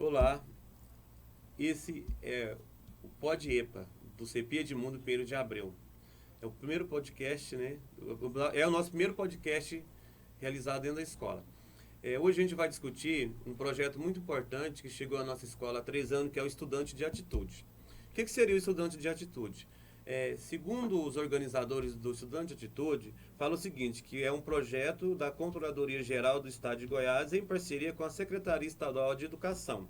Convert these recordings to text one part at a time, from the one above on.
Olá, esse é o Pod EPA, do CEPI Edmundo Pinheiro de Abreu. É o primeiro podcast, né? É o nosso primeiro podcast realizado dentro da escola. Hoje a gente vai discutir um projeto muito importante que chegou à nossa escola há 3 anos, que é o Estudante de Atitude. O que seria o Estudante de Atitude? Segundo os organizadores do Estudante de Atitude, fala o seguinte, que é um projeto da Controladoria Geral do Estado de Goiás em parceria com a Secretaria Estadual de Educação.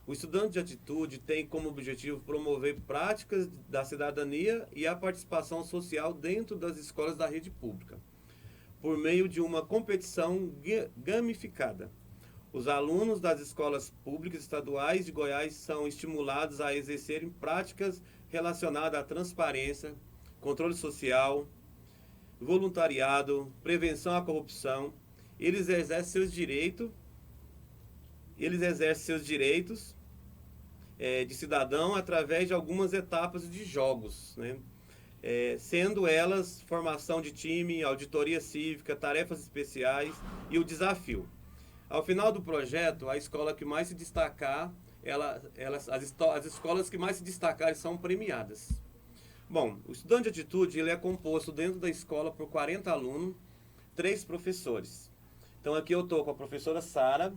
O Estudante de Atitude tem como objetivo promover práticas da cidadania e a participação social dentro das escolas da rede pública, por meio de uma competição gamificada. Os alunos das escolas públicas estaduais de Goiás são estimulados a exercerem práticas relacionadas à transparência, controle social, voluntariado, prevenção à corrupção. Eles exercem seus direitos de cidadão através de algumas etapas de jogos, né? Sendo elas formação de time, auditoria cívica, tarefas especiais e o desafio. Ao final do projeto, a escola que mais se destacar, as escolas que mais se destacarem são premiadas. Bom, o Estudante de Atitude ele é composto dentro da escola por 40 alunos, 3 professores. Então aqui eu estou com a professora Sara,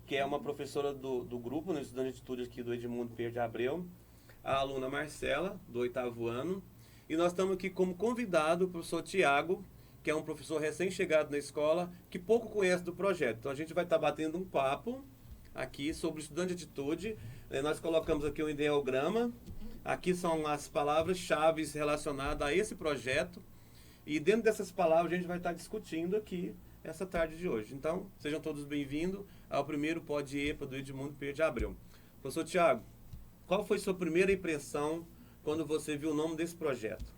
que é uma professora do grupo, no Estudante de Atitude aqui do Edmundo Pinheiro de Abreu, a aluna Marcela, do 8º ano, e nós estamos aqui como convidado o professor Tiago, que é um professor recém-chegado na escola, que pouco conhece do projeto. Então a gente vai estar batendo um papo aqui sobre o Estudante de Atitude. Nós colocamos aqui um ideograma. Aqui são as palavras-chave relacionadas a esse projeto. E dentro dessas palavras a gente vai estar discutindo aqui essa tarde de hoje. Então, sejam todos bem-vindos ao primeiro Pod EPA do Edmundo Pinheiro de Abreu. Professor Tiago, qual foi sua primeira impressão quando você viu o nome desse projeto?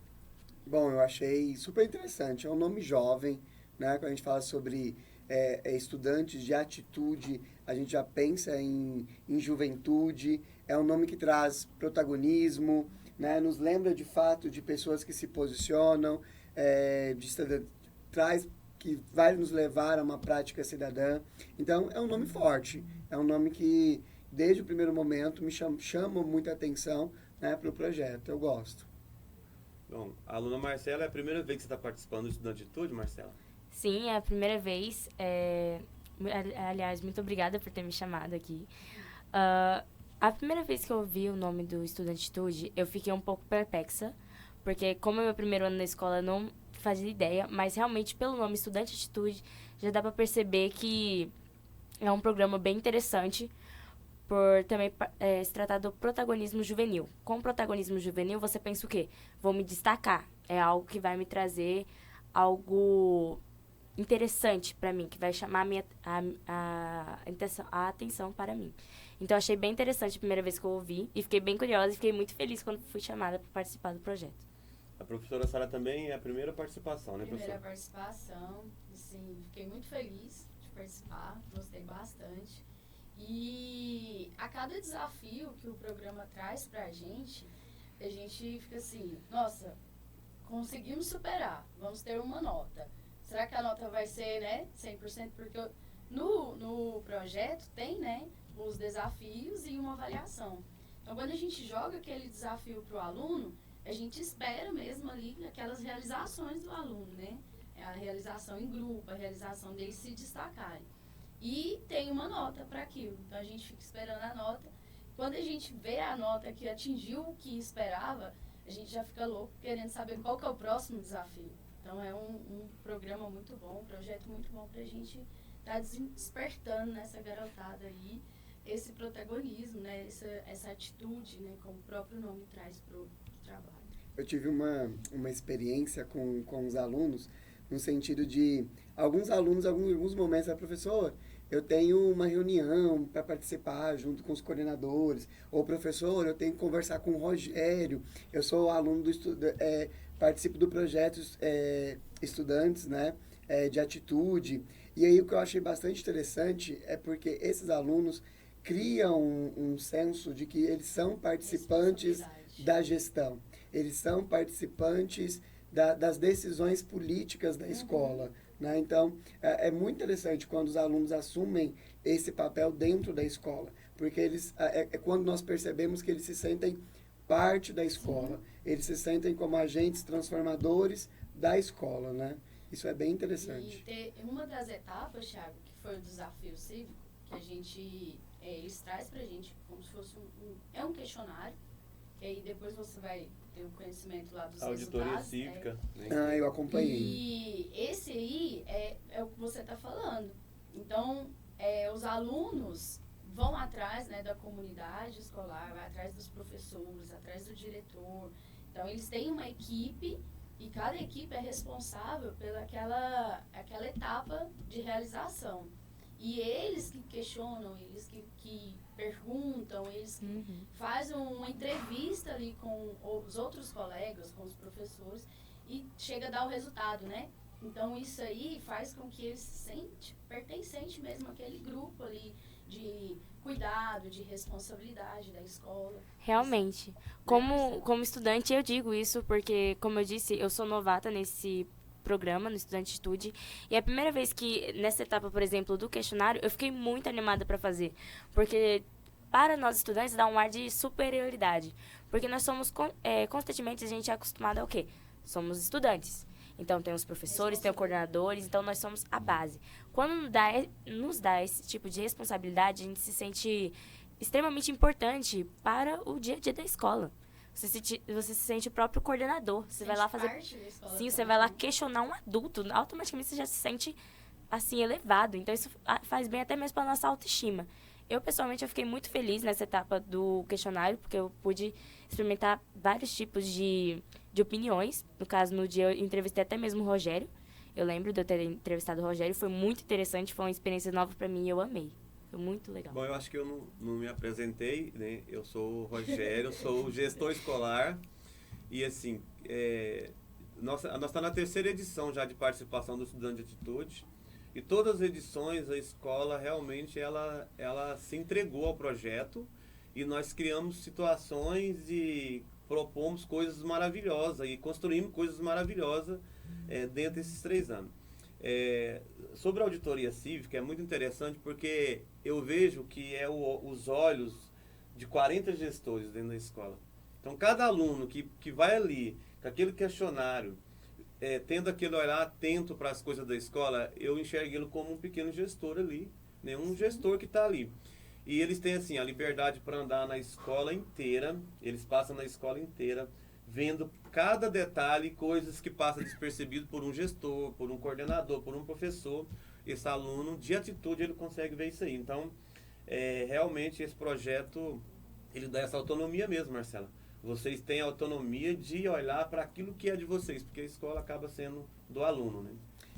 Bom, eu achei super interessante. É um nome jovem, né? Quando a gente fala sobre estudantes de atitude, a gente já pensa em juventude. É um nome que traz protagonismo, né? Nos lembra de fato de pessoas que se posicionam, traz que vai nos levar a uma prática cidadã. Então, é um nome forte. É um nome que, desde o primeiro momento, me chama muita atenção, né, para o projeto. Eu gosto. Bom, a aluna Marcela, é a primeira vez que você está participando do Estudante de Atitude, Marcela? Sim, é a primeira vez. Aliás, muito obrigada por ter me chamado aqui. A primeira vez que eu ouvi o nome do Estudante de Atitude, eu fiquei um pouco perplexa, porque como é meu primeiro ano na escola, eu não fazia ideia, mas realmente pelo nome Estudante de Atitude, já dá para perceber que é um programa bem interessante, por também se tratar do protagonismo juvenil. Com o protagonismo juvenil, você pensa o quê? Vou me destacar. É algo que vai me trazer algo interessante para mim, que vai chamar a atenção para mim. Então, achei bem interessante a primeira vez que eu ouvi e fiquei bem curiosa e fiquei muito feliz quando fui chamada para participar do projeto. A professora Sara também é a primeira participação, né, professora? Primeira participação, sim, fiquei muito feliz de participar, gostei bastante. E a cada desafio que o programa traz pra gente, a gente fica assim, nossa, conseguimos superar, vamos ter uma nota. Será que a nota vai ser, né, 100%? Porque no projeto tem, né, os desafios e uma avaliação. Então, quando a gente joga aquele desafio pro aluno, a gente espera mesmo ali aquelas realizações do aluno, né? A realização em grupo, a realização deles se destacarem. E tem uma nota para aquilo. Então, a gente fica esperando a nota. Quando a gente vê a nota que atingiu o que esperava, a gente já fica louco querendo saber qual que é o próximo desafio. Então, é um programa muito bom, um projeto muito bom para a gente estar despertando nessa garotada aí esse protagonismo, né? Essa atitude, né? Como o próprio nome traz para o trabalho. Eu tive uma experiência com os alunos, no sentido de, alguns alunos, em alguns momentos, professor, eu tenho uma reunião para participar junto com os coordenadores, ou professor, eu tenho que conversar com o Rogério, eu sou aluno participo do projeto Estudantes, né, de Atitude, e aí o que eu achei bastante interessante é porque esses alunos criam um senso de que eles são participantes da gestão, eles são participantes das decisões políticas da escola, né? Então, é muito interessante quando os alunos assumem esse papel dentro da escola, porque é quando nós percebemos que eles se sentem parte da escola, eles se sentem como agentes transformadores da escola, né? Isso é bem interessante. Uma das etapas, Thiago, que foi o desafio cívico, que a gente, eles trazem pra gente como se fosse um questionário, que aí depois você vai ter o conhecimento lá dos Auditoria resultados. cívica. Ah, eu acompanhei. E esse aí é o que você está falando. Então, os alunos vão atrás, né, da comunidade escolar, vai atrás dos professores, atrás do diretor. Então, eles têm uma equipe e cada equipe é responsável pela aquela etapa de realização. E eles que questionam, eles que perguntam, eles que fazem uma entrevista ali com os outros colegas, com os professores, e chega a dar o resultado, né? Então, isso aí faz com que eles se sentem pertencente mesmo àquele grupo ali de cuidado, de responsabilidade da escola. Realmente. Como estudante, eu digo isso porque, como eu disse, eu sou novata nesse programa, no Estudantitude, e é a primeira vez que, nessa etapa, por exemplo, do questionário, eu fiquei muito animada para fazer, porque para nós estudantes dá um ar de superioridade, porque nós somos, constantemente, a gente é acostumado ao quê? Somos estudantes. Então, tem os professores, tem os coordenadores, então nós somos a base. Quando nos dá esse tipo de responsabilidade, a gente se sente extremamente importante para o dia a dia da escola. Você se sente o próprio coordenador. Você vai lá fazer... Sim, você vai lá questionar um adulto. Automaticamente você já se sente, assim, elevado. Então, isso faz bem até mesmo para a nossa autoestima. Eu, pessoalmente, eu fiquei muito feliz nessa etapa do questionário, porque eu pude experimentar vários tipos de opiniões. No caso, no dia, eu entrevistei até mesmo o Rogério. Eu lembro de eu ter entrevistado o Rogério. Foi muito interessante, foi uma experiência nova para mim e eu amei. Foi muito legal. Bom, eu acho que eu não me apresentei, né? Eu sou o Rogério, sou o gestor escolar. E, assim, nós estamos na terceira edição já de participação do Estudante de Atitude. E todas as edições, a escola realmente ela se entregou ao projeto e nós criamos situações e propomos coisas maravilhosas e construímos coisas maravilhosas dentro desses 3 anos. Sobre a auditoria cívica é muito interessante porque eu vejo que os olhos de 40 gestores dentro da escola. Então, cada aluno que vai ali com aquele questionário, tendo aquele olhar atento para as coisas da escola, eu enxergo ele como um pequeno gestor ali, né? Um gestor que está ali. E eles têm assim a liberdade para andar na escola inteira, eles passam na escola inteira, vendo cada detalhe, coisas que passam despercebido por um gestor, por um coordenador, por um professor. Esse aluno, de atitude, ele consegue ver isso aí. Então, realmente, esse projeto, ele dá essa autonomia mesmo, Marcela. Vocês têm a autonomia de olhar para aquilo que é de vocês, porque a escola acaba sendo do aluno, né?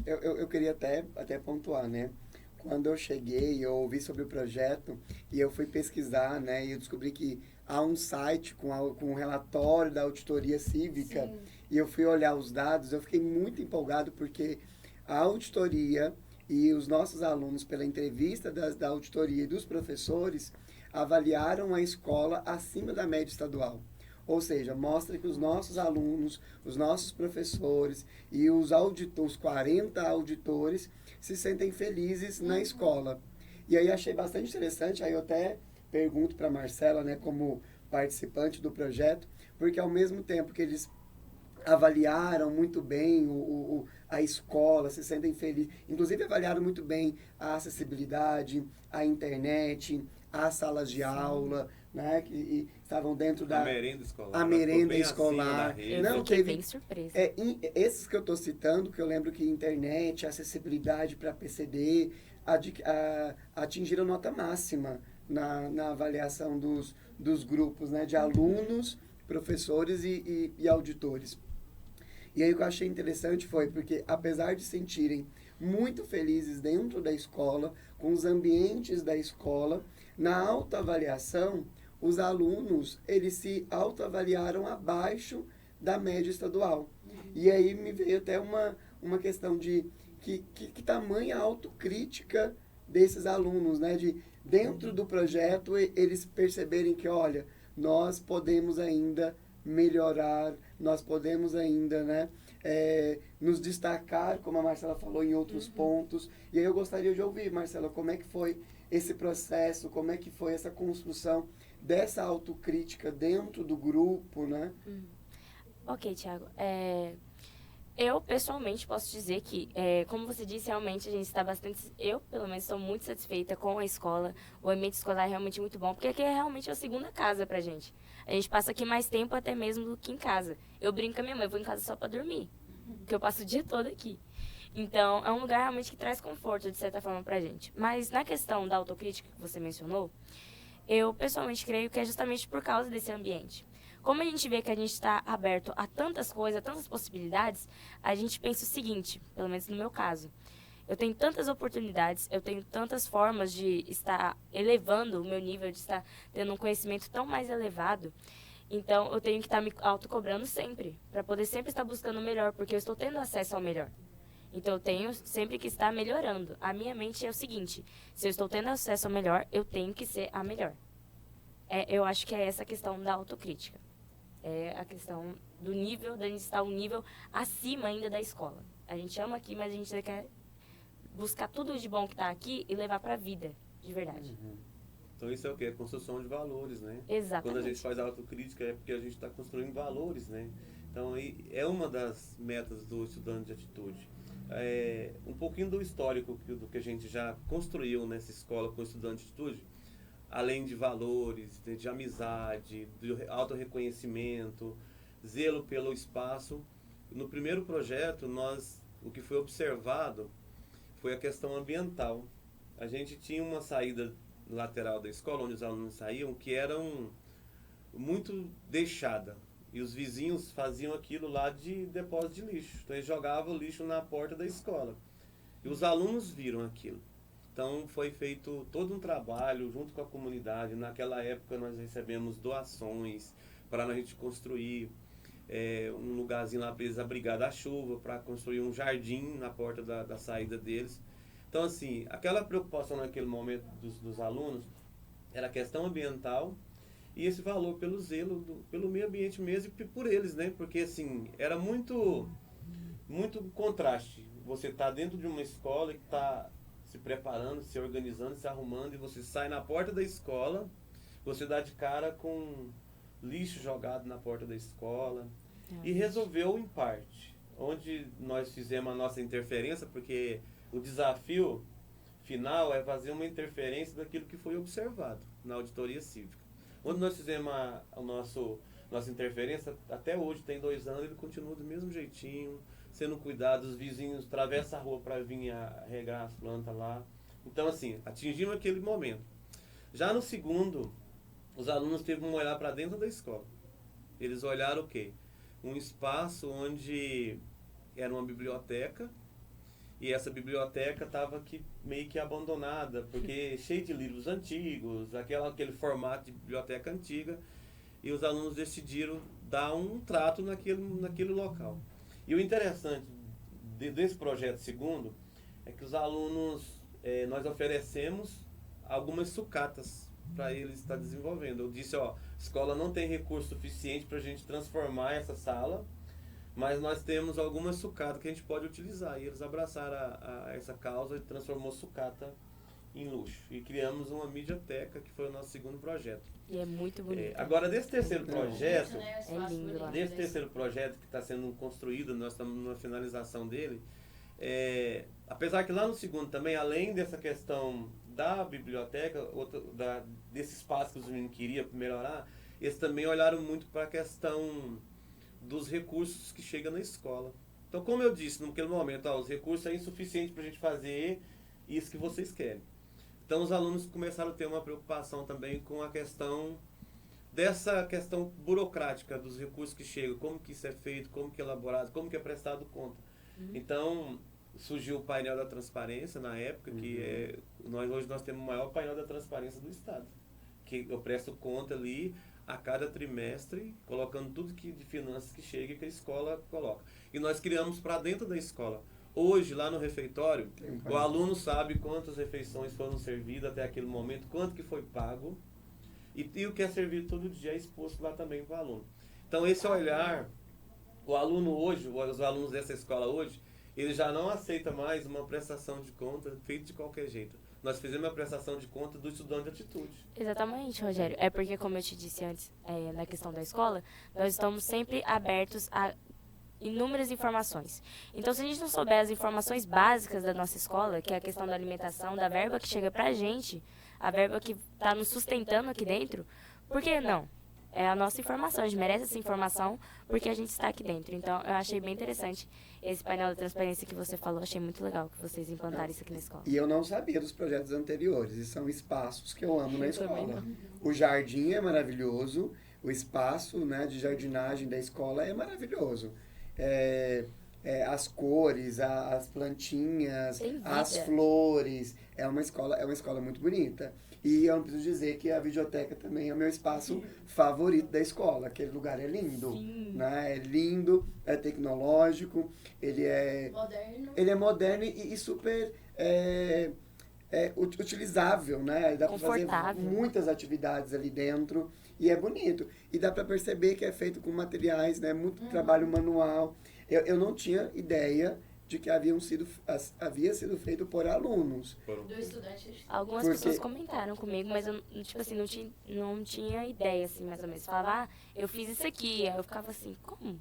Eu queria até pontuar, né? Quando eu cheguei, eu ouvi sobre o projeto e eu fui pesquisar, né? E eu descobri que há um site com um relatório da auditoria cívica. Sim. E eu fui olhar os dados, eu fiquei muito empolgado porque a auditoria e os nossos alunos, pela entrevista da auditoria e dos professores, avaliaram a escola acima da média estadual. Ou seja, mostra que os nossos alunos, os nossos professores e os 40 auditores se sentem felizes na escola. E aí achei bastante interessante, aí eu até pergunto para a Marcela, né, como participante do projeto, porque ao mesmo tempo que eles avaliaram muito bem a escola, se sentem felizes, inclusive avaliaram muito bem a acessibilidade, a internet, as salas de aula, né, que estavam dentro da... A merenda escolar. A merenda escolar. Eu fiquei bem surpresa. Esses que eu estou citando, que eu lembro que internet, acessibilidade para PCD, atingiram nota máxima na avaliação dos grupos, né, de alunos, professores e auditores. E aí o que eu achei interessante foi porque, apesar de se sentirem muito felizes dentro da escola, com os ambientes da escola, na autoavaliação, os alunos, eles se autoavaliaram abaixo da média estadual. E aí me veio até uma questão de que tamanha a autocrítica desses alunos, né? De dentro do projeto, eles perceberem que, olha, nós podemos ainda melhorar, nós podemos ainda, né, nos destacar, como a Marcela falou, em outros pontos. E aí eu gostaria de ouvir, Marcela, como é que foi esse processo, como é que foi essa construção dessa autocrítica dentro do grupo, né? Ok, Thiago. Eu, pessoalmente, posso dizer que, como você disse, realmente a gente está bastante... Eu, pelo menos, estou muito satisfeita com a escola. O ambiente escolar é realmente muito bom, porque aqui é realmente a segunda casa pra gente. A gente passa aqui mais tempo até mesmo do que em casa. Eu brinco com a minha mãe, eu vou em casa só para dormir, porque eu passo o dia todo aqui. Então, é um lugar realmente que traz conforto, de certa forma, pra gente. Mas na questão da autocrítica que você mencionou, eu, pessoalmente, creio que é justamente por causa desse ambiente. Como a gente vê que a gente está aberto a tantas coisas, a tantas possibilidades, a gente pensa o seguinte, pelo menos no meu caso. Eu tenho tantas oportunidades, eu tenho tantas formas de estar elevando o meu nível, de estar tendo um conhecimento tão mais elevado. Então, eu tenho que estar me autocobrando sempre, para poder sempre estar buscando o melhor, porque eu estou tendo acesso ao melhor. Então, eu tenho sempre que estar melhorando. A minha mente é o seguinte, se eu estou tendo acesso ao melhor, eu tenho que ser a melhor. Eu acho que é essa a questão da autocrítica. É a questão do nível, da gente estar um nível acima ainda da escola. A gente ama aqui, mas a gente quer buscar tudo de bom que está aqui e levar para a vida, de verdade. Então isso é o quê? É construção de valores, né? Exatamente. Quando a gente faz autocrítica é porque a gente está construindo valores, né? Então é uma das metas do estudante de atitude. Um pouquinho do histórico do que a gente já construiu nessa escola com o estudante de atitude, além de valores, de amizade, de autorreconhecimento, zelo pelo espaço. No primeiro projeto, o que foi observado foi a questão ambiental. A gente tinha uma saída lateral da escola, onde os alunos saíam, que era muito deixada. E os vizinhos faziam aquilo lá de depósito de lixo. Então eles jogavam o lixo na porta da escola. E os alunos viram aquilo. Então foi feito todo um trabalho junto com a comunidade. Naquela época nós recebemos doações para a gente construir um lugarzinho lá para eles abrigar da chuva, para construir um jardim na porta da saída deles. Então assim, aquela preocupação naquele momento dos alunos era a questão ambiental e esse valor pelo zelo, pelo meio ambiente mesmo e por eles, né? Porque assim, era muito contraste. Você está dentro de uma escola que está se preparando, se organizando, se arrumando, e você sai na porta da escola, você dá de cara com lixo jogado na porta da escola. E resolveu em parte, onde nós fizemos a nossa interferência, porque o desafio final é fazer uma interferência daquilo que foi observado na auditoria cívica. Onde nós fizemos nossa interferência, até hoje, tem 2 anos, ele continua do mesmo jeitinho, sendo cuidado, os vizinhos atravessam a rua para vir regar as plantas lá. Então, assim, atingimos aquele momento. Já no segundo, os alunos teve um olhar para dentro da escola. Eles olharam o quê? Um espaço onde era uma biblioteca, e essa biblioteca estava meio que abandonada, porque cheio de livros antigos, aquele formato de biblioteca antiga, e os alunos decidiram dar um trato naquele local. E o interessante desse projeto segundo é que os alunos, nós oferecemos algumas sucatas para eles estar desenvolvendo. Eu disse, a escola não tem recurso suficiente para a gente transformar essa sala, mas nós temos algumas sucatas que a gente pode utilizar. E eles abraçaram essa causa e transformou sucata em luxo. E criamos uma medioteca, que foi o nosso segundo projeto. E é muito bonito. Agora, desse terceiro projeto, É lindo lá. desse terceiro projeto que está sendo construído, nós estamos na finalização dele, apesar que lá no segundo também, além dessa questão da biblioteca, desse espaço que os meninos queriam melhorar, eles também olharam muito para a questão dos recursos que chegam na escola. Então, como eu disse naquele momento, os recursos é insuficiente para a gente fazer isso que vocês querem. Então, os alunos começaram a ter uma preocupação também com a questão dessa questão burocrática dos recursos que chegam, como que isso é feito, como que é elaborado, como que é prestado conta. Então, surgiu o painel da transparência na época, que hoje nós temos o maior painel da transparência do Estado, que eu presto conta ali a cada trimestre, colocando tudo de finanças que chega e que a escola coloca. E nós criamos para dentro da escola. Hoje, lá no refeitório, o aluno sabe quantas refeições foram servidas até aquele momento, quanto que foi pago, e o que é servido todo dia é exposto lá também para o aluno. Então, esse olhar, o aluno hoje, os alunos dessa escola hoje, ele já não aceita mais uma prestação de conta feita de qualquer jeito. Nós fizemos a prestação de conta do estudante de atitude. Exatamente, Rogério. É porque, como eu te disse antes, na questão da escola, nós estamos sempre abertos a inúmeras informações. Então, se a gente não souber as informações básicas da nossa escola, que é a questão da alimentação, da verba que chega pra gente, a verba que está nos sustentando aqui dentro, por que não? É a nossa informação, a gente merece essa informação porque a gente está aqui dentro. Então, eu achei bem interessante esse painel de transparência que você falou, achei muito legal que vocês implantaram isso aqui na escola. E eu não sabia dos projetos anteriores, e são espaços que eu amo na Eu também escola. não. O jardim é maravilhoso, o espaço, né, de jardinagem da escola é maravilhoso. As cores, as plantinhas, Tem vida. as flores, é uma escola muito bonita. E eu não preciso dizer que a videoteca também é o meu espaço favorito da escola. Aquele lugar é lindo, Sim. né? É lindo, é tecnológico, ele é moderno e super utilizável, né? Dá para fazer Confortável. muitas atividades ali dentro e é bonito. E dá para perceber que é feito com materiais, né? Muito trabalho manual. Eu não tinha ideia de que havia sido feito por alunos. Do estudante. Algumas Porque- pessoas comentaram comigo, mas eu, tipo assim, não tinha ideia, assim, mais ou menos. Falava, eu fiz isso aqui. Aí eu ficava assim, como?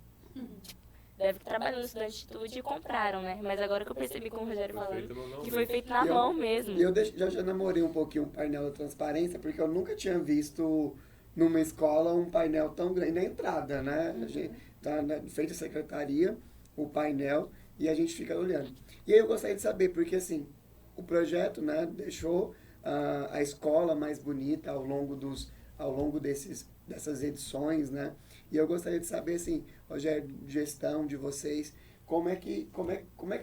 Tipo, deve que trabalhando no estudante de atitude e compraram, né? Mas agora que eu percebi com o Rogério falando, que foi feito na E eu- mão mesmo. E eu já namorei um pouquinho o painel da transparência, porque eu nunca tinha visto numa escola um painel tão grande. Na entrada, né? A gente tá na frente da secretaria, o painel, e a gente fica olhando. E aí eu gostaria de saber, porque assim, o projeto, né, deixou a escola mais bonita ao longo dessas edições, né? E eu gostaria de saber, assim, Rogério, gestão de vocês, como é que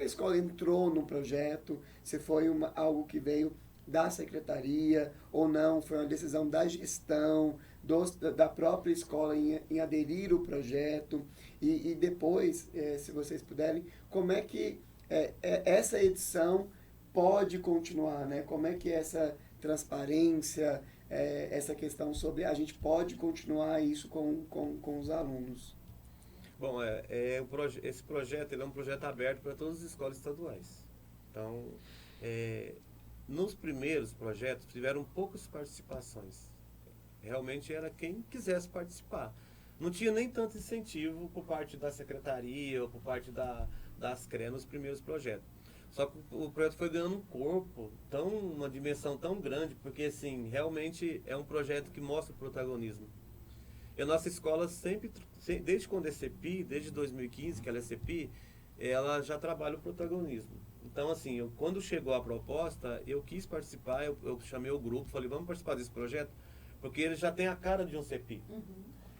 a escola entrou no projeto, se foi algo que veio da secretaria ou não, foi uma decisão da gestão, da própria escola em aderir ao projeto, e depois, se vocês puderem, como é que essa edição pode continuar, né? Como é que essa transparência, essa questão sobre a gente pode continuar isso com os alunos? Bom, esse projeto ele é um projeto aberto para todas as escolas estaduais. Então, nos primeiros projetos tiveram poucas participações. Realmente era quem quisesse participar. Não tinha nem tanto incentivo por parte da secretaria ou por parte das CRE nos primeiros projetos. Só que o projeto foi ganhando um corpo, uma dimensão tão grande, porque assim, realmente é um projeto que mostra o protagonismo. E a nossa escola sempre, desde quando é CEPI, desde 2015 que ela é CEPI, ela já trabalha o protagonismo. Então, assim, quando chegou a proposta, eu quis participar, eu chamei o grupo, falei, vamos participar desse projeto, porque ele já tem a cara de um CEPI.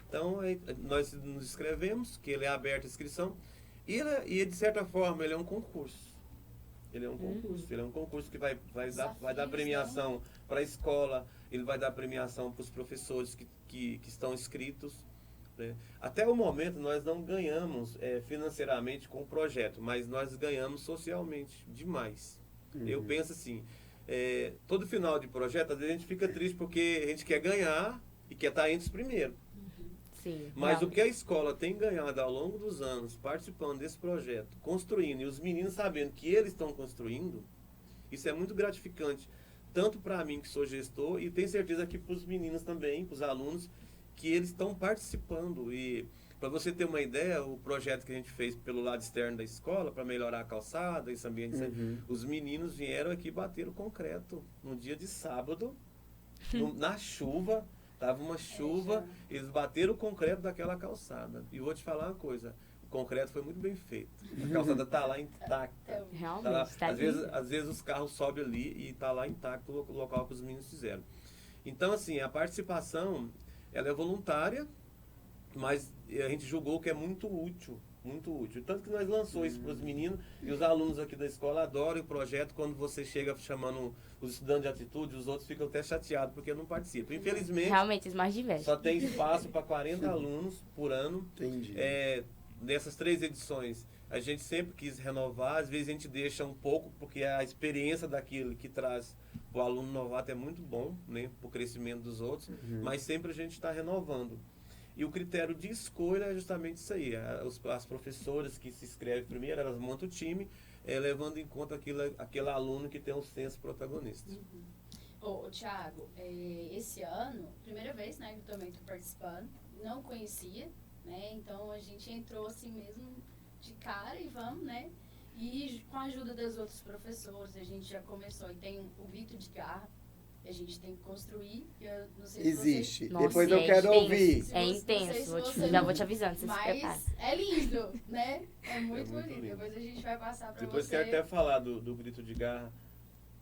Então, nós nos inscrevemos, que ele é aberto a inscrição, e de certa forma, ele é um concurso. Ele é um concurso que vai dar premiação para a escola, ele vai dar premiação para os professores que estão inscritos. Né? Até o momento, nós não ganhamos financeiramente com o projeto, mas nós ganhamos socialmente demais. Eu penso assim, todo final de projeto, às vezes a gente fica triste porque a gente quer ganhar e quer estar entre os primeiros. Sim, Mas não. o que a escola tem ganhado ao longo dos anos, participando desse projeto, construindo, e os meninos sabendo que eles estão construindo, isso é muito gratificante, tanto para mim que sou gestor, e tenho certeza que para os meninos também, para os alunos, que eles estão participando. E para você ter uma ideia, o projeto que a gente fez pelo lado externo da escola, para melhorar a calçada, esse ambiente, os meninos vieram aqui bater o concreto no dia de sábado, na chuva. Estava uma chuva, eles bateram o concreto daquela calçada. E vou te falar uma coisa, o concreto foi muito bem feito. A calçada está lá intacta. Realmente, Tá lá. tá Às vezes os carros sobem ali e está lá intacto o local que os meninos fizeram. Então, assim, a participação, ela é voluntária, mas a gente julgou que é muito útil. Muito útil. Tanto que nós lançamos isso para os meninos, e os alunos aqui da escola adoram o projeto. Quando você chega chamando os estudantes de atitude, os outros ficam até chateados porque não participam. Infelizmente, Realmente, eles mais diversos. só tem espaço para 40 alunos por ano. Entendi. Nessas 3 edições, a gente sempre quis renovar. Às vezes a gente deixa um pouco, porque a experiência daquilo que traz o aluno novato é muito bom, né, para o crescimento dos outros, mas sempre a gente está renovando. E o critério de escolha é justamente isso aí. As professoras que se inscrevem primeiro, elas montam o time, levando em conta aquele aluno que tem um senso protagonista. Ô, Thiago, esse ano, primeira vez, né, que eu também estou participando, não conhecia, né, então a gente entrou assim mesmo de cara e vamos, né, e com a ajuda das outras professoras, a gente já começou, e tem o grito de garra, que a gente tem que construir, que eu não sei se Existe. Nossa, Depois eu quero intenso. ouvir. É intenso, já vou te avisando, você se prepara. Mas é lindo, né? É muito bonito. lindo. Depois a gente vai passar para Depois você. quero até falar do grito de garra.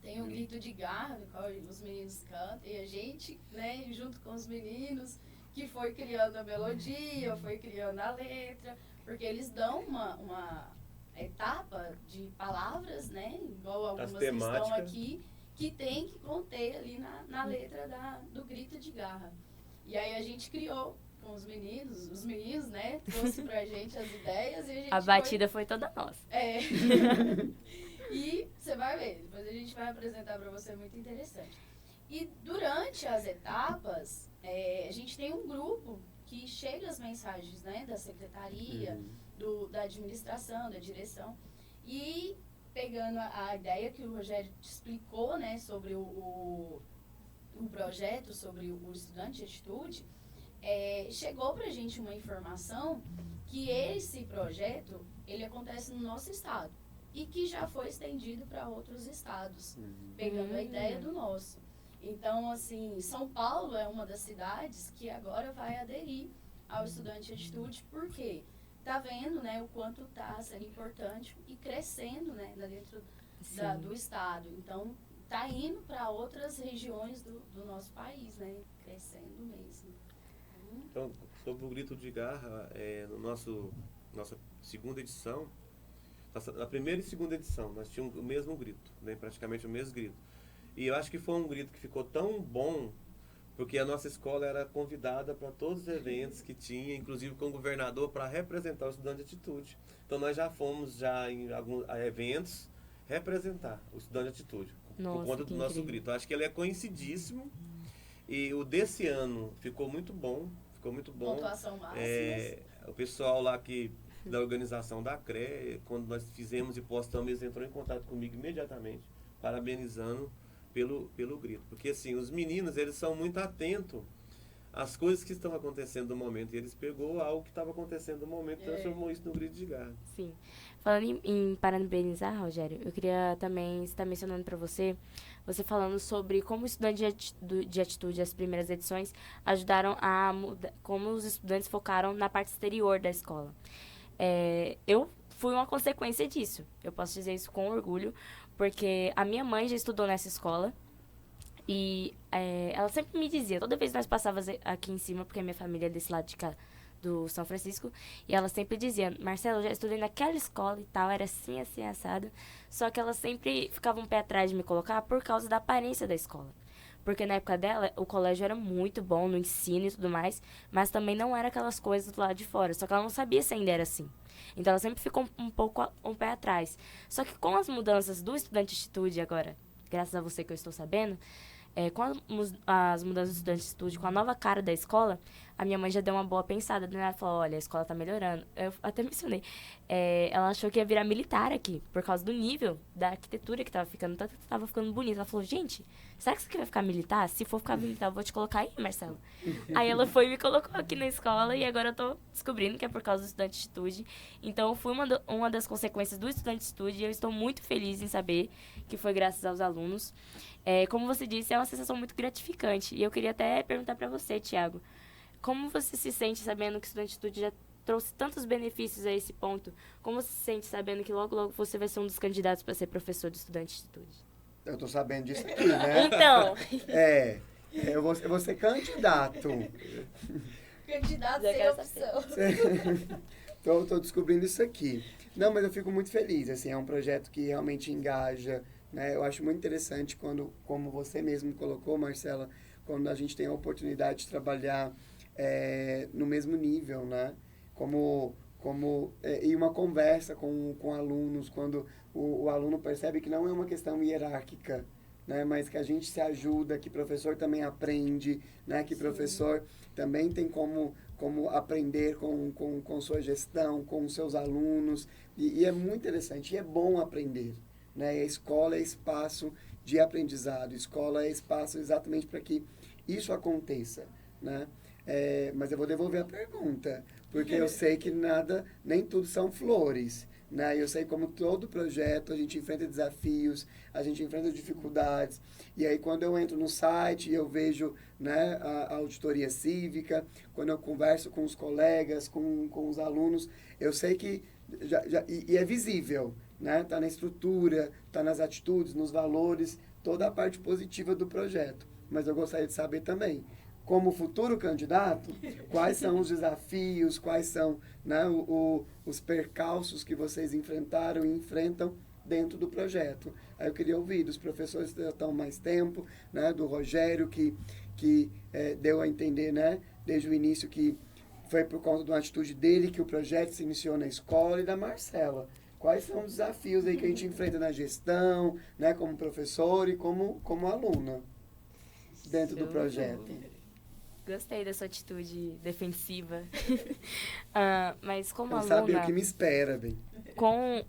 Tem o grito de garra, do qual os meninos cantam, e a gente, né, junto com os meninos, que foi criando a melodia, foi criando a letra, porque eles dão uma etapa de palavras, né, igual algumas que estão aqui, que tem que conter ali na letra do grito de garra. E aí a gente criou com os meninos, né, trouxe pra gente as ideias e a gente A batida foi toda nossa. E você vai ver, depois a gente vai apresentar para você, muito interessante. E durante as etapas, a gente tem um grupo que chega as mensagens, né, da secretaria, da administração, da direção, e pegando a ideia que o Rogério te explicou, né, sobre o projeto, sobre o Estudante de Atitude, chegou para a gente uma informação que esse projeto, ele acontece no nosso estado. E que já foi estendido para outros estados, pegando a ideia do nosso. Então, assim, São Paulo é uma das cidades que agora vai aderir ao Estudante de Atitude, porque está vendo, né, o quanto está sendo importante e crescendo, né, dentro do estado. Então, está indo para outras regiões do nosso país, né, crescendo mesmo. Então, sobre o grito de garra, no nossa segunda edição, na primeira e segunda edição, nós tínhamos o mesmo grito, né, praticamente o mesmo grito. E eu acho que foi um grito que ficou tão bom, porque a nossa escola era convidada para todos os eventos que tinha, inclusive com o governador, para representar o Estudante de Atitude. Então nós já fomos em alguns eventos representar o Estudante de Atitude, por conta do nosso grito. Eu acho que ele é conhecidíssimo, e o desse ano ficou muito bom. Pontuação máxima. O pessoal lá da organização da CRE, quando nós fizemos e postamos, eles entrou em contato comigo imediatamente, parabenizando pelo grito. Porque assim, os meninos, eles são muito atentos às coisas que estão acontecendo no momento. E eles pegou algo que estava acontecendo no momento e transformou isso no grito de garra. Sim. Falando em parabenizar, Rogério, eu queria também estar mencionando para você falando sobre como o Estudante de Atitude, as primeiras edições, ajudaram como os estudantes focaram na parte exterior da escola. Eu fui uma consequência disso. Eu posso dizer isso com orgulho, porque a minha mãe já estudou nessa escola e ela sempre me dizia, toda vez que nós passávamos aqui em cima, porque a minha família é desse lado de cá, do São Francisco, e ela sempre dizia, Marcelo, eu já estudei naquela escola e tal, era assim, assim, assado. Só que ela sempre ficava um pé atrás de me colocar por causa da aparência da escola. Porque na época dela, o colégio era muito bom no ensino e tudo mais, mas também não era aquelas coisas do lado de fora. Só que ela não sabia se ainda era assim. Então ela sempre ficou um pouco um pé atrás. Só que com as mudanças do Estudante de Atitude agora, graças a você que eu estou sabendo, com as mudanças do Estudante de Atitude, com a nova cara da escola, a minha mãe já deu uma boa pensada, né? Ela falou, olha, a escola tá melhorando. Eu até mencionei. Ela achou que ia virar militar aqui, por causa do nível da arquitetura que tava ficando. Tanto que tava ficando bonito. Ela falou, gente, será que isso aqui vai ficar militar? Se for ficar militar, eu vou te colocar aí, Marcelo. Aí ela foi e me colocou aqui na escola e agora eu tô descobrindo que é por causa do Estudante de Atitude. Então, eu fui uma das consequências do Estudante de Atitude e eu estou muito feliz em saber que foi graças aos alunos. Como você disse, é uma sensação muito gratificante. E eu queria até perguntar para você, Thiago, como você se sente sabendo que o Estudante de Atitude já trouxe tantos benefícios a esse ponto? Como você se sente sabendo que logo, logo você vai ser um dos candidatos para ser professor de Estudante de Atitude? Eu tô sabendo disso aqui, né? Então. Eu vou ser candidato. Candidato sem opção. Tô descobrindo isso aqui. Não, mas eu fico muito feliz, assim, é um projeto que realmente engaja, né? Eu acho muito interessante quando, como você mesmo colocou, Marcela, quando a gente tem a oportunidade de trabalhar no mesmo nível, né? E uma conversa com alunos, quando o aluno percebe que não é uma questão hierárquica, né? Mas que a gente se ajuda, que o professor também aprende, né? Que o professor também tem como como aprender com sua gestão, com os seus alunos. E é muito interessante, e é bom aprender. Né? E a escola é espaço de aprendizado, escola é espaço exatamente para que isso aconteça. Né? Mas eu vou devolver a pergunta, porque eu sei que nem tudo são flores. Né? Eu sei como todo projeto, a gente enfrenta desafios, a gente enfrenta dificuldades. E aí, quando eu entro no site e eu vejo, né, a auditoria cívica, quando eu converso com os colegas, com os alunos, eu sei que e é visível, né? Está na estrutura, está nas atitudes, nos valores, toda a parte positiva do projeto. Mas eu gostaria de saber também, como futuro candidato, quais são os desafios, quais são, né, os percalços que vocês enfrentaram e enfrentam dentro do projeto. Aí eu queria ouvir dos professores que já estão mais tempo, né, do Rogério, que deu a entender, né, desde o início que foi por conta de uma atitude dele que o projeto se iniciou na escola, e da Marcela. Quais são os desafios aí que a gente enfrenta na gestão, né, como professor e como aluna dentro do projeto? Gostei dessa atitude defensiva. Mas como eu aluna... sabia o que me espera, bem.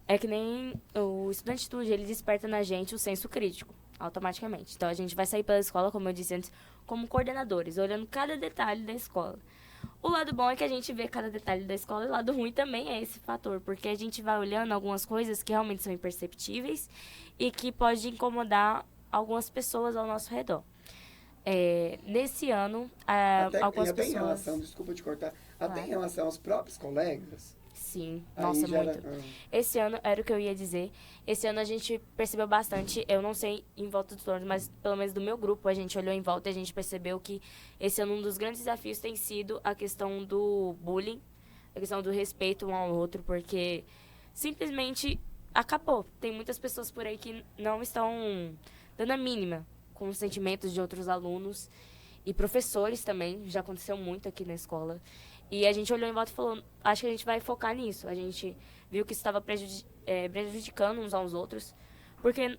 É que nem o estudantitude, ele desperta na gente o senso crítico, automaticamente. Então, a gente vai sair pela escola, como eu disse antes, como coordenadores, olhando cada detalhe da escola. O lado bom é que a gente vê cada detalhe da escola, e o lado ruim também é esse fator, porque a gente vai olhando algumas coisas que realmente são imperceptíveis e que pode incomodar algumas pessoas ao nosso redor. Nesse ano, algumas até pessoas... em relação, desculpa te cortar, até em relação aos próprios colegas. Sim, nossa, muito. Esse ano, era o que eu ia dizer, esse ano a gente percebeu bastante, eu não sei em volta dos tornos, mas pelo menos do meu grupo, a gente olhou em volta e a gente percebeu que esse ano um dos grandes desafios tem sido a questão do bullying, a questão do respeito um ao outro, porque simplesmente acabou. Tem muitas pessoas por aí que não estão dando a mínima com os sentimentos de outros alunos e professores também, já aconteceu muito aqui na escola. E a gente olhou em volta e falou, acho que a gente vai focar nisso. A gente viu que isso estava prejudicando uns aos outros, porque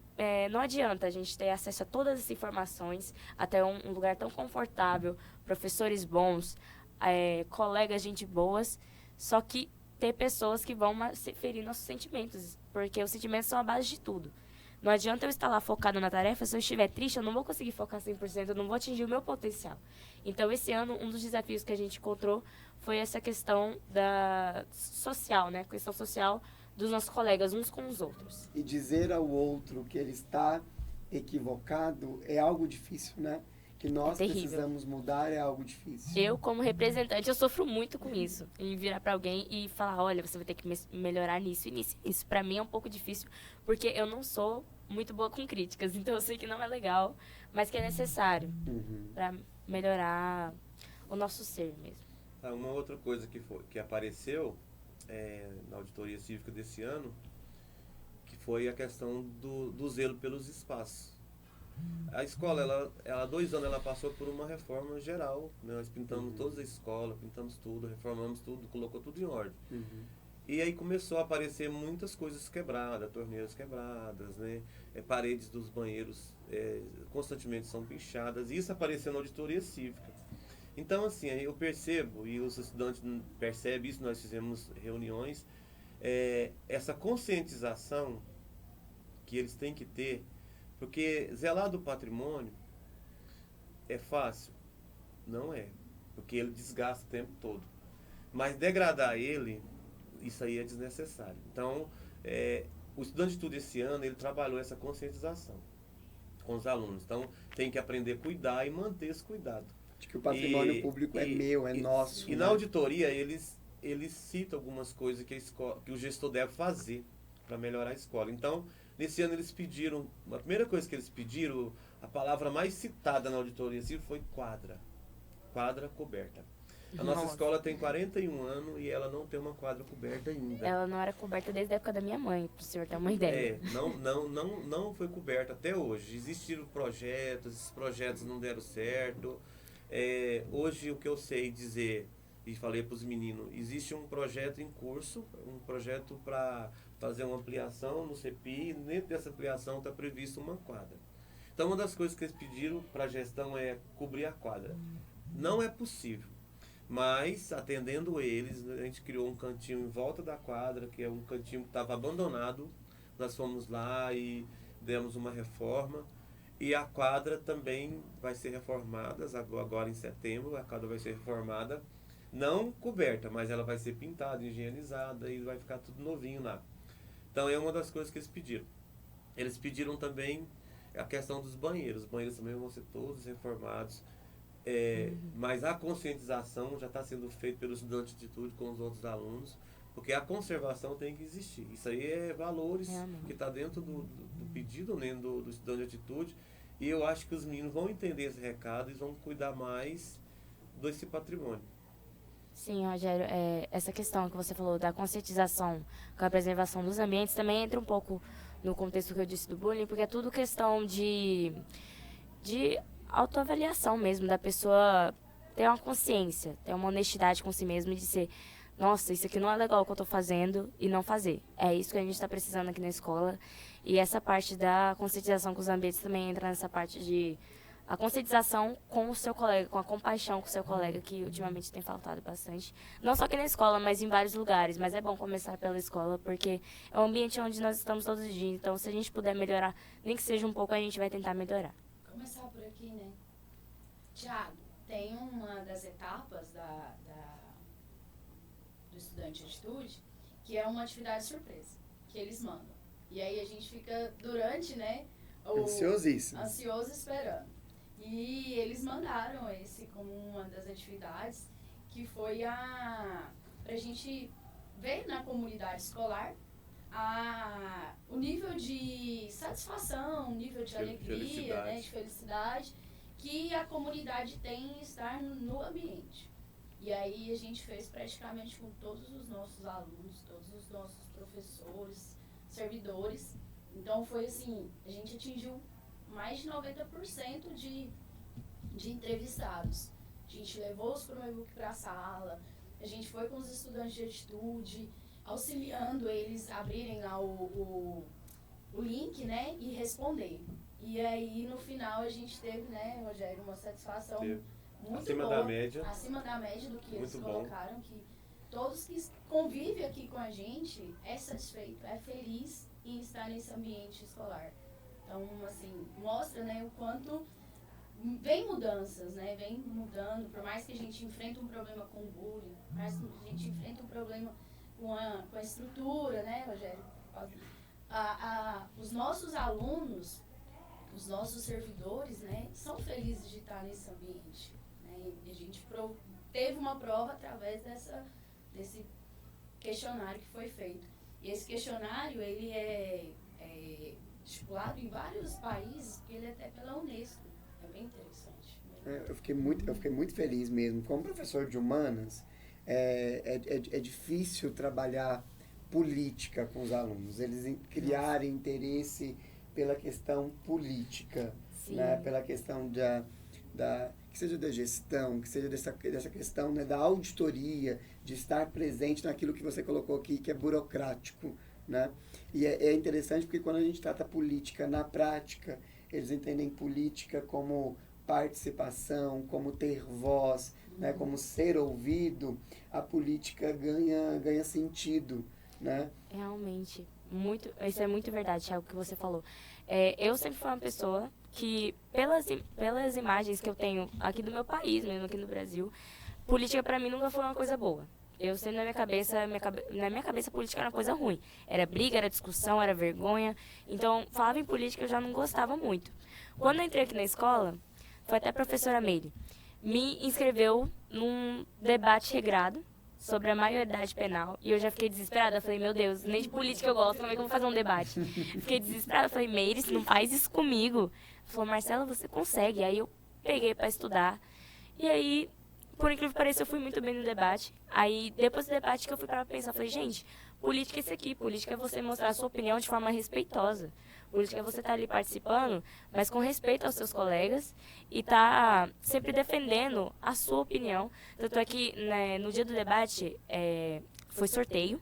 não adianta a gente ter acesso a todas as informações, até um lugar tão confortável, professores bons, colegas, gente boas, só que ter pessoas que vão ferir nossos sentimentos, porque os sentimentos são a base de tudo. Não adianta eu estar lá focado na tarefa, se eu estiver triste, eu não vou conseguir focar 100%, eu não vou atingir o meu potencial. Então, esse ano, um dos desafios que a gente encontrou foi essa questão social, né? Questão social dos nossos colegas, uns com os outros. E dizer ao outro que ele está equivocado é algo difícil, né? Que nós precisamos mudar é algo difícil. Eu, como representante, eu sofro muito com isso. Em virar para alguém e falar, olha, você vai ter que melhorar nisso e nisso. Isso, para mim, é um pouco difícil, porque eu não sou muito boa com críticas. Então, eu sei que não é legal, mas que é necessário para melhorar o nosso ser mesmo. Uma outra coisa que apareceu na auditoria cívica desse ano, que foi a questão do zelo pelos espaços. A escola, há 2 anos, ela passou por uma reforma geral, né? Nós pintamos toda a escola, pintamos tudo, reformamos tudo, colocou tudo em ordem. E aí começou a aparecer muitas coisas quebradas, torneiras quebradas, né? Paredes dos banheiros constantemente são pichadas, e isso apareceu na auditoria cívica. Então, assim, eu percebo, e os estudantes percebem isso, nós fizemos reuniões, essa conscientização que eles têm que ter, porque zelar do patrimônio é fácil? Não é, porque ele desgasta o tempo todo. Mas degradar ele, isso aí é desnecessário. Então, o estudante de tudo esse ano, ele trabalhou essa conscientização com os alunos. Então, tem que aprender a cuidar e manter esse cuidado. De que o patrimônio público é meu, é nosso. E na auditoria, eles citam algumas coisas que o gestor deve fazer para melhorar a escola. Então, nesse ano eles pediram, a primeira coisa que eles pediram, a palavra mais citada na auditoria foi quadra. Quadra coberta. A nossa escola tem 41 anos e ela não tem uma quadra coberta ainda. Ela não era coberta desde a época da minha mãe, para o senhor ter uma ideia. Não foi coberta até hoje. Existiram projetos, esses projetos não deram certo. Hoje o que eu sei dizer, e falei para os meninos, existe um projeto em curso, um projeto para fazer uma ampliação no CEPI, e dentro dessa ampliação está previsto uma quadra. Então, uma das coisas que eles pediram para a gestão é cobrir a quadra. Não é possível. Mas, atendendo eles, a gente criou um cantinho em volta da quadra, que é um cantinho que estava abandonado. Nós fomos lá e demos uma reforma. E a quadra também vai ser reformada, agora em setembro, a quadra vai ser reformada, não coberta, mas ela vai ser pintada, higienizada e vai ficar tudo novinho lá. Então é uma das coisas que eles pediram. Eles pediram também a questão dos banheiros. Os banheiros também vão ser todos reformados. Mas a conscientização já está sendo feita pelo estudante de atitude com os outros alunos, porque a conservação tem que existir. Isso aí é valores que está dentro do pedido, né, do estudante de atitude. E eu acho que os meninos vão entender esse recado e vão cuidar mais desse patrimônio. Sim, Rogério, essa questão que você falou da conscientização com a preservação dos ambientes também entra um pouco no contexto que eu disse do bullying, porque é tudo questão de autoavaliação mesmo, da pessoa ter uma consciência, ter uma honestidade com si mesma e dizer, nossa, isso aqui não é legal o que eu estou fazendo, e não fazer. É isso que a gente está precisando aqui na escola. E essa parte da conscientização com os ambientes também entra nessa parte de a conscientização com o seu colega, com a compaixão com o seu colega, que ultimamente tem faltado bastante. Não só aqui na escola, mas em vários lugares. Mas é bom começar pela escola, porque é um ambiente onde nós estamos todos os dias. Então, se a gente puder melhorar, nem que seja um pouco, a gente vai tentar melhorar. Começar por aqui, né? Tiago, tem uma das etapas do estudante de atitude, que é uma atividade surpresa, que eles mandam. E aí a gente fica durante, né, ansioso esperando. E eles mandaram esse como uma das atividades, que foi pra gente ver na comunidade escolar o nível de satisfação, o nível de alegria, né, de felicidade que a comunidade tem em estar no ambiente. E aí a gente fez praticamente com todos os nossos alunos, todos os nossos professores, servidores. Então foi assim, a gente atingiu mais de 90% de entrevistados. A gente levou os Chromebook para a sala, a gente foi com os estudantes de atitude, auxiliando eles a abrirem lá o link, né, e responder. E aí no final a gente teve, né, Rogério, uma satisfação muito acima boa, da média. acima da média do que Muito eles colocaram, que todos que convivem aqui com a gente é satisfeito, é feliz em estar nesse ambiente escolar. Então, assim, mostra, né, o quanto vem mudanças, né, vem mudando, por mais que a gente enfrente um problema com o bullying, por mais que a gente enfrente um problema com a estrutura, né, Rogério? Os nossos alunos, os nossos servidores, né, são felizes de estar nesse ambiente. Né, e a gente teve uma prova através desse questionário que foi feito. E esse questionário, ele é estipulado em vários países, porque ele é até pela Unesco. É bem interessante. Eu fiquei muito feliz mesmo. Como professor de humanas, é difícil trabalhar política com os alunos. Eles criarem interesse pela questão política, né? Pela questão que seja da gestão, que seja dessa questão, né, da auditoria, de estar presente naquilo que você colocou aqui, que é burocrático, né? E é interessante porque quando a gente trata política na prática, eles entendem política como participação, como ter voz, né, como ser ouvido, a política ganha sentido, né? Realmente, isso é muito verdade, Thiago, que você falou. Eu sempre fui uma pessoa que, pelas imagens que eu tenho aqui do meu país, mesmo aqui no Brasil, política para mim nunca foi uma coisa boa. Eu sempre na minha cabeça política era uma coisa ruim. Era briga, era discussão, era vergonha. Então, falava em política eu já não gostava muito. Quando eu entrei aqui na escola, foi até a professora Meire, me inscreveu num debate regrado sobre a maioridade penal. E eu já fiquei desesperada. Eu falei, meu Deus, nem de política eu gosto, como é que eu vou fazer um debate? Fiquei desesperada. Eu falei, Meire, você não faz isso comigo. Ela falou, Marcela, você consegue. Aí eu peguei para estudar. E aí, por incrível que pareça, eu fui muito bem no debate. Aí, depois do debate que eu fui para pensar, eu falei, gente, política é isso aqui. Política é você mostrar a sua opinião de forma respeitosa. Política é você estar ali participando, mas com respeito aos seus colegas e estar sempre defendendo a sua opinião. Tanto é que, né, no dia do debate, foi sorteio.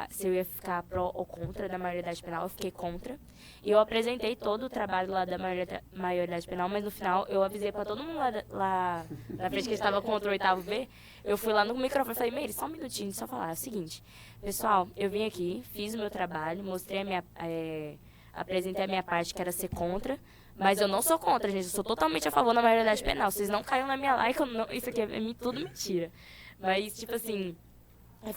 se eu ia ficar pró ou contra da maioridade penal, eu fiquei contra. E eu apresentei todo o trabalho lá da maioridade penal, mas no final eu avisei pra todo mundo lá na frente que estava contra o 8º B. Eu fui lá no microfone e falei, Meire, só um minutinho, só falar. É o seguinte, pessoal, eu vim aqui, fiz o meu trabalho, mostrei apresentei a minha parte, que era ser contra, mas eu não sou contra, gente, eu sou totalmente a favor da maioridade penal. Vocês não caiam na minha like, isso aqui é tudo mentira. Mas, tipo assim,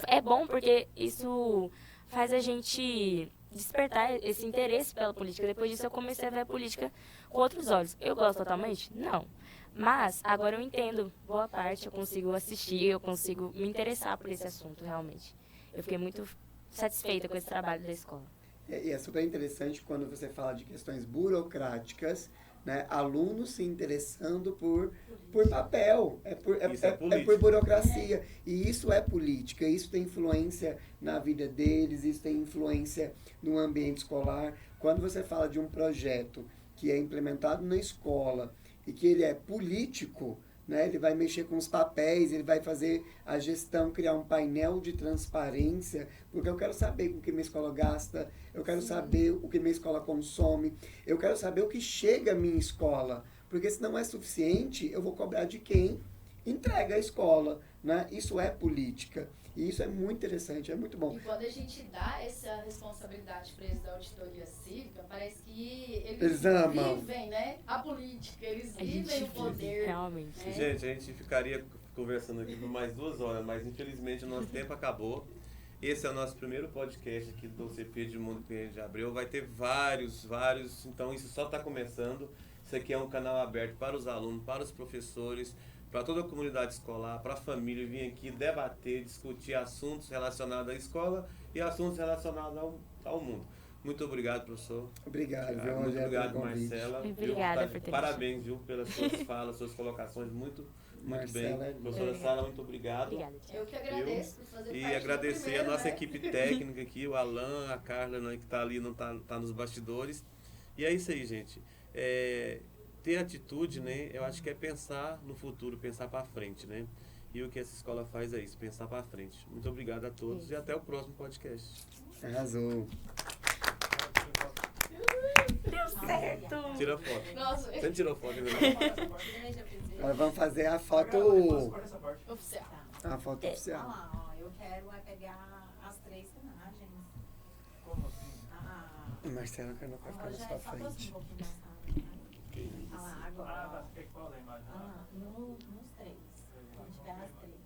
é bom porque isso faz a gente despertar esse interesse pela política. Depois disso, eu comecei a ver a política com outros olhos. Eu gosto totalmente? Não. Mas, agora eu entendo boa parte, eu consigo assistir, eu consigo me interessar por esse assunto, realmente. Eu fiquei muito satisfeita com esse trabalho da escola. E é super interessante quando você fala de questões burocráticas, né? Alunos se interessando por papel, é por burocracia. E isso é política, isso tem influência na vida deles, isso tem influência no ambiente escolar. Quando você fala de um projeto que é implementado na escola e que ele é político, né? Ele vai mexer com os papéis, ele vai fazer a gestão, criar um painel de transparência, porque eu quero saber o que minha escola gasta, eu quero saber o que minha escola consome, eu quero saber o que chega à minha escola, porque se não é suficiente, eu vou cobrar de quem entrega a escola, né? Isso é política. E isso é muito interessante, é muito bom. E quando a gente dá essa responsabilidade para eles da auditoria cívica, parece que eles vivem, né, a política, eles vivem o poder. Realmente. Né? Gente, a gente ficaria conversando aqui por mais 2 horas, mas infelizmente o nosso tempo acabou. Esse é o nosso primeiro podcast aqui do CP de Mundo Pinheiro de Abreu. Vai ter vários, então isso só está começando. Isso aqui é um canal aberto para os alunos, para os professores, para toda a comunidade escolar, para a família, vir aqui debater, discutir assuntos relacionados à escola e assuntos relacionados ao mundo. Muito obrigado, professor. Obrigado, Muito obrigado, Marcela. Obrigada por ter Parabéns, viu, pelas suas falas, suas colocações, muito bem. Professora Sara, muito obrigado. Obrigada. Eu que agradeço por fazer E parte agradecer do primeiro, a nossa né? equipe técnica aqui, o Alan, a Carla, né, que está ali, não tá nos bastidores. E é isso aí, gente. Ter atitude, né? Eu acho que é pensar no futuro, pensar para frente, né? E o que essa escola faz é isso, pensar para frente. Muito obrigado a todos e até o próximo podcast. Arrasou. Deu certo! Tira foto. Nossa, Você tirou foto ainda? Agora vamos fazer a foto oficial. A foto Olha oficial. lá, ó, eu quero pegar as 3 imagens. Como assim? Marcelo, que não vai ficar na Já sua só aproxima frente. um pouquinho mais rápido. Olha lá, agora. Mas qual é a imagem? Nos 3. Quando tiver as 3.